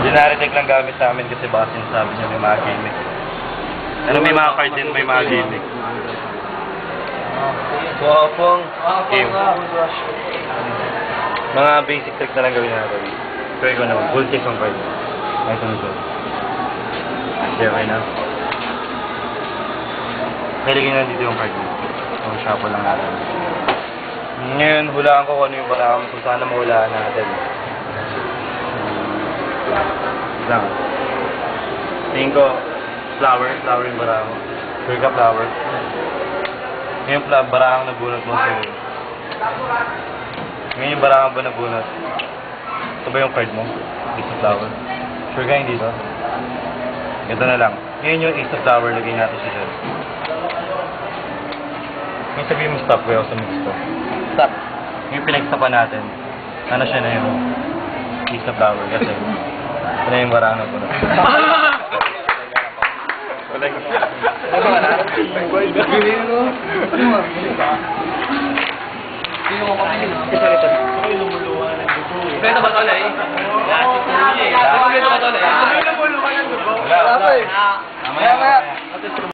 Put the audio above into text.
Ordinary deck lang gamit namin kasi baka sinasabi niya may mga gimmick. Ano may mga card din, may mga gimmick. Wapang. Game. Mga basic trick na lang gawin natin. Try ko naman. Full case on card. Ay, ito nito. Okay na. Nilagay na dito yung card mo. So, shuffle lang natin. Ngayon, hulaan ko kung ano yung barakam kung sana mahulaan natin. Lang. Tingin ko, flower yung barakam. Sure ka flower. Ngayon, barakam na bunot mo sa'yo. Ngayon yung barakam ba na bunot? Ito ba yung card mo? Ace of flower. Sure ka hindi dito? Ito na lang. Ngayon yung ace of flower, lagay natin siya dyan. Ngayon sabihin mo stop kayo sa mix to. Stop. Ngayon pinagtapan natin. Ano siya na yung ace of flower kasi. Ito na yung barakam na bunot. Wala yung Sino mo kapatid? Ito. Ay, lumuluwa ng dugo eh. Beto ba ito na eh? Beto ba ito na eh? Lumuluwa ng dugo. Wala. Mamaya.